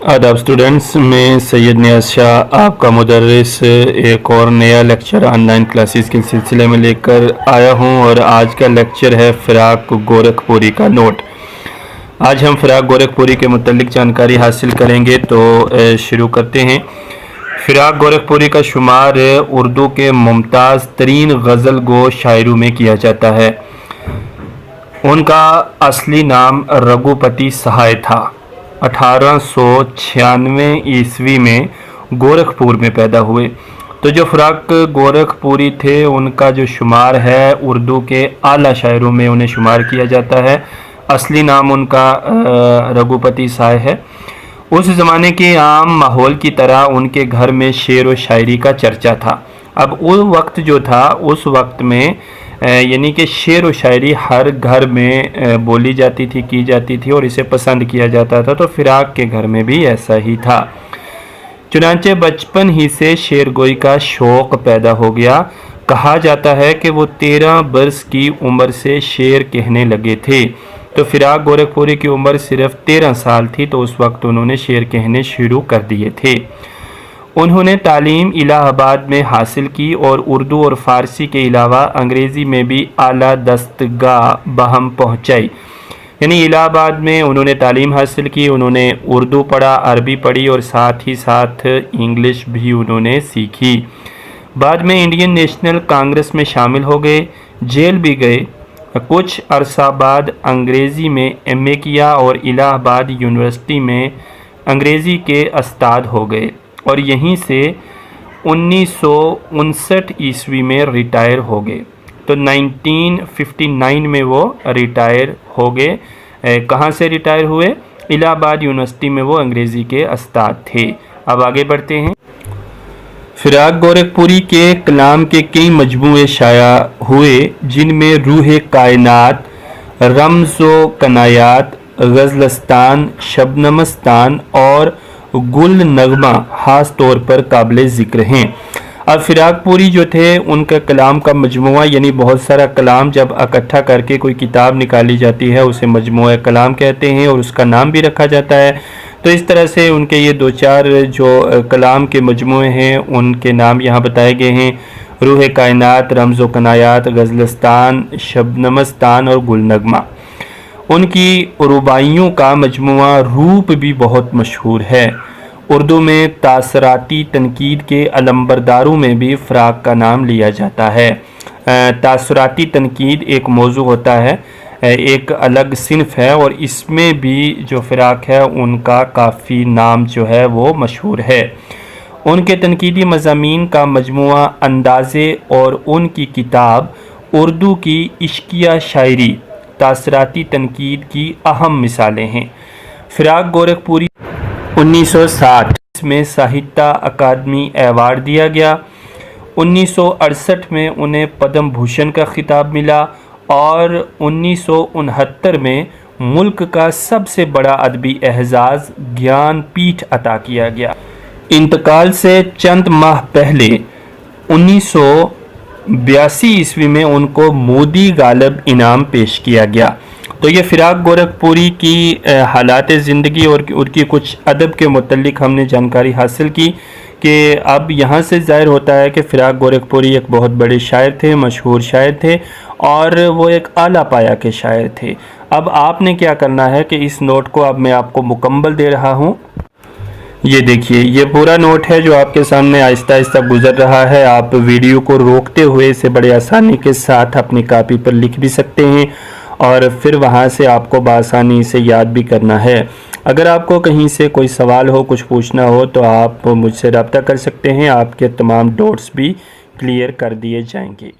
आदाब स्टूडेंट्स, मैं सैयद नियाज शाह आपका मुदर्रिस एक और नया लेक्चर ऑनलाइन क्लासेस के सिलसिले में लेकर आया हूं और आज का लेक्चर है फ़िराक गोरखपुरी का नोट। आज हम फ़िराक गोरखपुरी के मुतल्लिक जानकारी हासिल करेंगे, तो शुरू करते हैं। फ़िराक गोरखपुरी का शुमार उर्दू के मुमताज़ तरीन गज़ल गो शायरों में किया जाता है। उनका असली नाम रघुपति सहाय था। 1896 ईस्वी में गोरखपुर में पैदा हुए। तो जो फ़िराक गोरखपुरी थे उनका जो शुमार है उर्दू के आला शायरों में उन्हें शुमार किया जाता है। असली नाम उनका रघुपति साय है। उस ज़माने के आम माहौल की तरह उनके घर में शेर व शायरी का चर्चा था। अब उस वक्त जो था, उस वक्त में यानी कि शेर व शायरी हर घर में बोली जाती थी, की जाती थी और इसे पसंद किया जाता था। तो फ़िराक के घर में भी ऐसा ही था। चुनांचे बचपन ही से शेर गोई का शौक़ पैदा हो गया। कहा जाता है कि वो 13 बरस की उम्र से शेर कहने लगे थे। तो फ़िराक गोरखपुरी की उम्र सिर्फ 13 साल थी, तो उस वक्त उन्होंने शेर कहने शुरू कर दिए थे। उन्होंने तालीम इलाहाबाद में हासिल की और उर्दू और फ़ारसी के अलावा अंग्रेज़ी में भी आला दस्तगाह बहम पहुँचाई। यानी इलाहाबाद में उन्होंने तालीम हासिल की, उन्होंने उर्दू पढ़ा, अरबी पढ़ी और साथ ही साथ इंग्लिश भी उन्होंने सीखी। बाद में इंडियन नेशनल कांग्रेस में शामिल हो गए, जेल भी गए। कुछ अरसा बाद अंग्रेज़ी में एमए किया और इलाहाबाद यूनिवर्सिटी में अंग्रेज़ी के उस्ताद हो गए और यहीं से 1959 ईस्वी में रिटायर हो गए। तो 1959 में वो रिटायर हो गए। कहाँ से रिटायर हुए? इलाहाबाद यूनिवर्सिटी में वो अंग्रेज़ी के उस्ताद थे। अब आगे बढ़ते हैं। फ़िराक गोरखपुरी के कलाम के कई मजमूए शाया हुए, जिनमें रूह कायनात, रमज़ो कनायात, गज़लस्तान, शबनमस्तान और गुल नगमा ख़ास तौर पर काबिल ज़िक्र हैं। अब फ़िराकपुरी जो थे उनका कलाम का मजमुआ, यानी बहुत सारा कलाम जब इकट्ठा करके कोई किताब निकाली जाती है उसे मजमुआ कलाम कहते हैं और उसका नाम भी रखा जाता है। तो इस तरह से उनके ये 2-4 जो कलाम के मजमुए हैं उनके नाम यहाँ बताए गए हैं। रूह कायनात, रमज़ो कनायात, गज़लस्तान, शबनमस्तान और गुल नगमा। उनकी रुबाइयों का मजमुआ रूप भी बहुत मशहूर है। उर्दू में तासराती तनकीद के अलंबरदारों में भी फ़िराक का नाम लिया जाता है। तासराती तनकीद एक मौजू होता है, एक अलग सिनफ है और इसमें भी जो फ़िराक है उनका काफ़ी नाम जो है वो मशहूर है। उनके तनकीदी मज़ामीन का मजमुआ अंदाज़े और उनकी किताब उर्दू की इश्किया शायरी तासराती तनकीद की अहम मिसालें हैं। फ़िराक गोरखपुरी 1960 में साहित्य अकादमी अवार्ड दिया गया। 1968 में उन्हें पद्म भूषण का खिताब मिला और 1969 में मुल्क का सबसे बड़ा अदबी एहजाज़ ज्ञानपीठ अता किया गया। इंतकाल से चंद माह पहले 1982 ईस्वी में उनको मोदी गालिब इनाम पेश किया गया। तो ये फ़िराक गोरखपुरी की हालात ज़िंदगी और उनकी कुछ अदब के मुतल्लिक हमने जानकारी हासिल की कि अब यहाँ से ज़ाहिर होता है कि फ़िराक गोरखपुरी एक बहुत बड़े शायर थे, मशहूर शायर थे और वो एक आला पाया के शायर थे। अब आपने क्या करना है कि इस नोट को अब मैं आपको मुकम्मल दे रहा हूँ। ये देखिए, ये पूरा नोट है जो आपके सामने आहिस्ता आहिस्ता गुजर रहा है। आप वीडियो को रोकते हुए इसे बड़े आसानी के साथ अपनी कापी पर लिख भी सकते हैं और फिर वहाँ से आपको बआसानी से याद भी करना है। अगर आपको कहीं से कोई सवाल हो, कुछ पूछना हो तो आप मुझसे रब्ता कर सकते हैं। आपके तमाम डॉट्स भी क्लियर कर दिए जाएंगे।